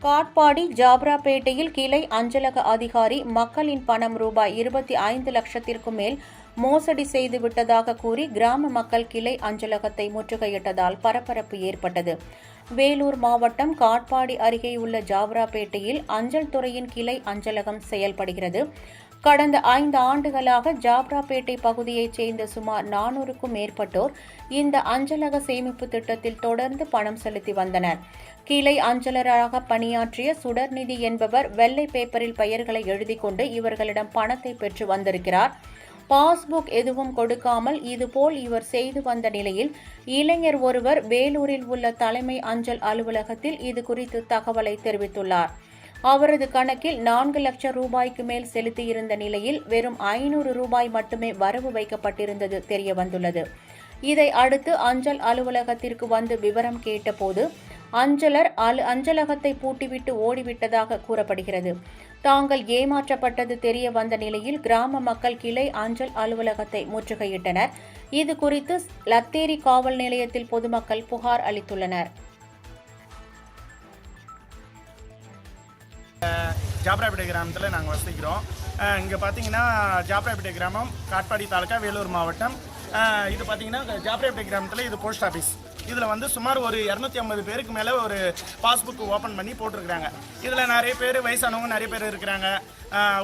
காட்பாடி ஜாப்ராபேட்டையில் கிளை அஞ்சலக அதிகாரி மக்களின் பணம் ரூபாய் 25 லட்சத்திற்கும் மேல் மோசடி செய்து விட்டதாக கூறி கிராம மக்கள் கிளை அஞ்சலகத்தை முற்றுகையிட்டதால் பரபரப்பு ஏற்பட்டது. வேலூர் மாவட்டம் காட்பாடி அருகேயுள்ள ஜாப்ராபேட்டையில் அஞ்சல் துறையின் கிளை அஞ்சலகம் செயல்படுகிறது. கடந்த 5 ஆண்டுகளாக ஜாப்ராபேட்டை பகுதியைச் சேர்ந்த சுமார் 400க்கும் மேற்பட்டோர் இந்த அஞ்சலக சேமிப்பு திட்டத்தில் தொடர்ந்து பணம் செலுத்தி வந்தனர். கிளை அஞ்சலராக பணியாற்றிய சுடர்நிதி என்பவர் வெள்ளை பேப்பரில் பெயர்களை எழுதிக் கொண்டு இவர்களிடம் பணத்தை பெற்று வந்திருக்கிறார். பாஸ்புக் எதுவும் கொடுக்காமல் இதுபோல் இவர் செய்து வந்த நிலையில் இளைஞர் ஒருவர் வேலூரில் உள்ள தலைமை அஞ்சல் அலுவலகத்தில் இது குறித்து தகவலை தெரிவித்துள்ளார். அவரது கணக்கில் 4 லட்சம் ரூபாய்க்கு மேல் செலுத்தியிருந்த நிலையில் வெறும் 500 ரூபாய் மட்டுமே வரவு வைக்கப்பட்டிருந்தது தெரியவந்துள்ளது. இதை அடுத்து அஞ்சல் அலுவலகத்திற்கு வந்து விவரம் கேட்டபோது அஞ்சலர் அஞ்சலகத்தை பூட்டிவிட்டு ஓடிவிட்டதாக கூறப்படுகிறது. தாங்கள் ஏமாற்றப்பட்டது தெரிய வந்த நிலையில் கிராம மக்கள் கிளை அஞ்சல் அலுவலகத்தை முற்றுகையிட்டனர். இது குறித்து லத்தேரி காவல் நிலையத்தில் பொதுமக்கள் புகார் அளித்துள்ளனர். ஜாப்ராபேட்டை கிராமத்தில் நாங்கள் வசிக்கிறோம். இங்கே பார்த்தீங்கன்னா ஜாப்ராபேட்டை கிராமம் காட்பாடி தாலுக்கா வேலூர் மாவட்டம். இது பார்த்தீங்கன்னா ஜாப்ராபேட்டை கிராமத்தில் இது போஸ்ட் ஆஃபீஸ். இதில் வந்து சுமார் ஒரு 250 பேருக்கு மேலே ஒரு பாஸ்புக் ஓப்பன் பண்ணி போட்டிருக்கிறாங்க. இதில் நிறைய பேர் வயசானவங்க நிறைய பேர் இருக்கிறாங்க,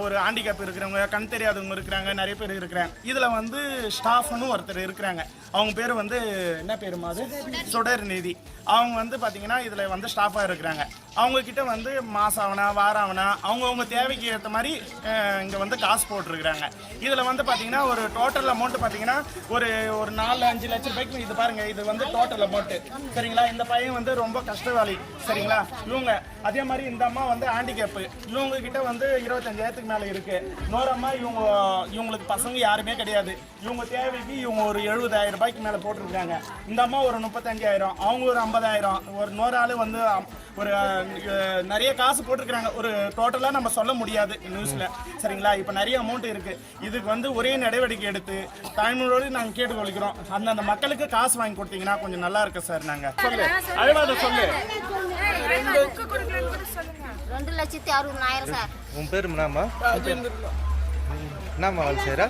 ஒரு ஹேண்டிகேப் இருக்கிறவங்க, கண் தெரியாதவங்க இருக்கிறாங்க, நிறைய பேர் இருக்கிறாங்க. இதில் வந்து ஸ்டாஃப்னு ஒருத்தர் இருக்கிறாங்க. அவங்க பேர் வந்து என்ன பேருமா அது சுடர்நிதி. அவங்க வந்து பார்த்தீங்கன்னா இதில் வந்து ஸ்டாஃபாக இருக்கிறாங்க. அவங்கக்கிட்ட வந்து மாதம் ஆவணா வாரம் ஆவணா அவங்கவுங்க தேவைக்கு ஏற்ற மாதிரி இங்கே வந்து காசு போட்டிருக்கிறாங்க. இதில் வந்து பார்த்தீங்கன்னா ஒரு டோட்டல் அமௌண்ட்டு பார்த்தீங்கன்னா ஒரு 4-5 லட்சம் ரூபாய்க்கு இது பாருங்கள். இது வந்து டோட்டல் அமௌண்ட்டு சரிங்களா. இந்த பையன் வந்து ரொம்ப கஷ்டவாளி சரிங்களா. இவங்க அதே மாதிரி இந்த அம்மா வந்து ஹேண்டிகேப்பு. இவங்கக்கிட்ட வந்து 25,000க்கு மேலே இருக்குது. இன்னொரு அம்மா இவங்களுக்கு பசங்க யாருமே கிடையாது. இவங்க தேவைக்கு இவங்க ஒரு 70,000 ரூபாய்க்கு மேலே போட்டிருக்காங்க. இந்த அம்மா ஒரு 35,000, அவங்க ஒரு 50,000, ஒரு இன்னொரு ஆள் வந்து ஒரு நிறைய காசு போட்டிருக்கிறாங்க. ஒரு டோட்டலாக நம்ம சொல்ல முடியாது நியூஸில் சரிங்களா. இப்போ நிறைய அமௌண்ட் இருக்குது. இதுக்கு வந்து ஒரே நடவடிக்கை எடுத்து தாய்மொழியோடு நாங்கள் கேட்டுக்கொள்கிறோம். அந்த மக்களுக்கு காசு வாங்கி கொடுத்தீங்கன்னா கொஞ்சம் நல்லா இருக்கு சார். நாங்கள் சொல்லு அழுவாத சொல்லு. 2,60,60,000 சார். உன் பேர் என்னம்மா? என்னம்மா வேலை செய்கிற?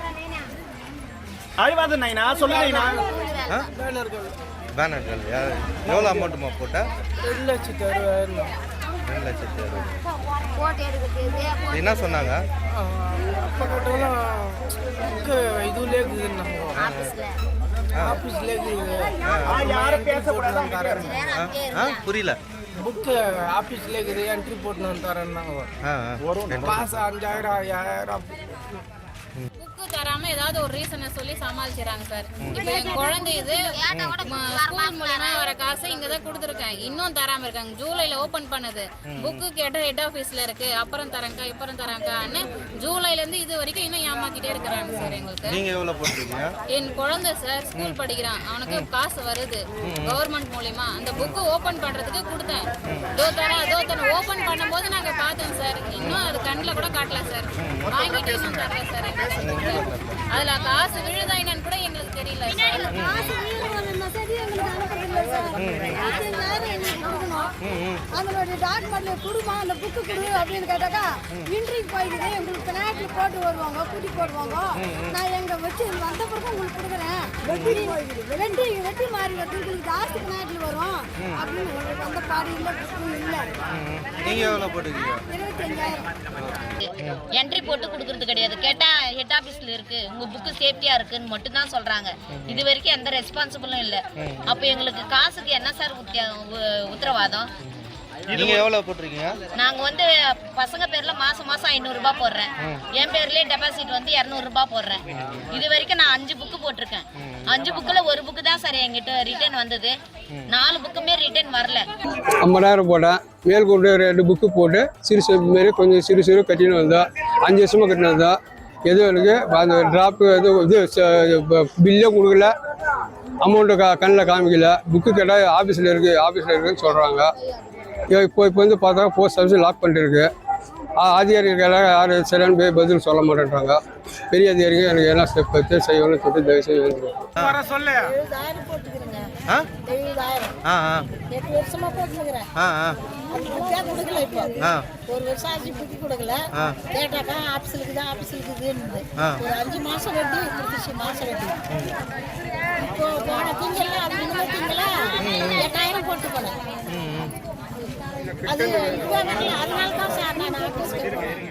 அழுவாத நைனா சொல்லு நைனா. பேனர் எவ்வளோ அமௌண்ட்டுமா போட்டா? 2,60,000. 2,60,000. என்ன சொன்னாங்க? புரியல. புக்கு ஆஃபீஸ்ல இருக்குது, என்ட்ரி போட்டு வந்து தரேன்னாங்க. மாதம் 5,000 5,000 புக்கு தராம ஏதாவது ஒரு ரீசனை சொல்லி சமாளிச்சுறாங்க சார். இப்போ என் குழந்தை இது ஸ்கூல் மூலமா வர காசு இங்கதான் கொடுத்துருக்கேன், இன்னும் தராம இருக்காங்க. ஜூலைல ஓபன் பண்ணது புக்கு கேட்ட ஹெட் ஆபீஸ்ல இருக்கு, அப்புறம் தரங்கா இப்பறம் தரங்கான்னு ஜூலைல இருந்து இது வரைக்கும் இன்னும் ஏமாத்திட்டே இருக்கிறாங்க சார். எங்களுக்கு நீங்க எவ்வளவு போட்டுருக்கீங்க? என் குழந்தை சார் ஸ்கூல் படிக்கிறான், அவனுக்கு காசு வருது கவர்மெண்ட் மூலியமா. அந்த புக்கு ஓபன் பண்றதுக்கு கொடுத்தேன். தோ தரேன் ஓபன் பண்ணும்போது நாங்க பார்த்தோம் சார், இன்னும் அது கண்ணில் கூட காட்டல சார். வாங்கிட்டு இன்னும் தரல சார். அதுல காசு விழுதா என்னன்னு கூட எங்களுக்கு தெரியல. அதனுடைய டாக்குமெண்ட்ல குடுமா அந்த புக்கு குடு அப்படின்னு கேட்டாக்கா இன்ட்ரிக்கு போயிடுது, எங்களுக்கு பினாட்டில் போட்டு வருவாங்க, கூட்டி போடுவாங்க. நான் எங்க வச்சு வந்த பிறகு உங்களுக்கு கொடுக்குறேன், வெட்டி மாறி வந்து உங்களுக்கு ஜாஸ்தி பினாட்டில் வரும் அப்படின்னு உங்களுக்கு அந்த பாடி இல்லை, புக்கு இல்லை. நீங்க எவ்வளவு போட்டுருக்கீங்க? 25,000. என்ட்ரி போட்டு கொடுக்கறது கிடையாது. கேட்டா ஹெட் ஆபீஸ்ல இருக்கு, உங்க புக்கு சேஃப்டியா இருக்குன்னு மட்டும் தான் சொல்றாங்க. இது வரைக்கும் எந்த ரெஸ்பான்சிபிளும் இல்ல. அப்ப எங்களுக்கு காசுக்கு என்ன சார் உத்தரவாதம்? நீங்க எவ்வளவு போட்டிருக்கீங்க? நாங்க வந்து பசங்க பேர்ல மாசம் 500 ரூபாய் போடுறேன். என் பேர்லயே டெபாசிட் வந்து 200 ரூபாய் போடுறேன். இது வரைக்கும் நான் 5 புக்கு போட்டிருக்கேன். 5 புக்குல ஒரு புக்கு தான் சார் என்கிட்ட ரிட்டர்ன் வந்தது. 4 புக்குமே ரிட்டர்ன் வரல. 50,000 போட்டேன். மேல்கொண்டு 2 புக்கு போட்டு சிறு மாரி கொஞ்சம் சிறு கட்டின்னு வந்தோம். 5 வருஷமா கட்டினு வந்தோம். எதுவும் எனக்கு அந்த ட்ராப்பு இது பில்லே கொடுக்கல, அமௌண்ட்டு கண்ணில் காமிக்கல. புக்கு கேட்டால் ஆஃபீஸில் இருக்குன்னு சொல்கிறாங்க. இப்போ வந்து பார்த்தா போஸ்ட் ஆஃபீஸ் லாக் பண்ணிருக்கு. அதிகாரிகள் யாரும் சரியான போய் பதில் சொல்ல மாட்டேன்றாங்க. பெரிய அதிகாரிகள் எனக்கு என்ன ஸ்டெப் எடுத்து செய்யணும்னு சொல்லிட்டு தயவுசெய்து சொல்லு. 70,000 போட்டுக்கிறேங்க. ஆ 70,000 ஆ ஆ 8 வருஷமா போட்டுக்கிறேன். ஆ ஆ அது புக்கே கொடுக்கல இப்போ. ஆ ஒரு வருஷம் ஆச்சு புக்கு கொடுக்கல. ஆ. கேட்டாக்கா ஆஃபீஸுக்குது ஆ. ஒரு 5 மாசம் வட்டி கொடுத்துச்சு, மாசம் வட்டி. இப்போ போன திங்கள்ல அது இன்னும் திங்கல 8,000 போட்டு போனேன். அது இப்போ வரல, அதனால தான் சார் நான் ஆஃபீஸ்க்கு போனேன்.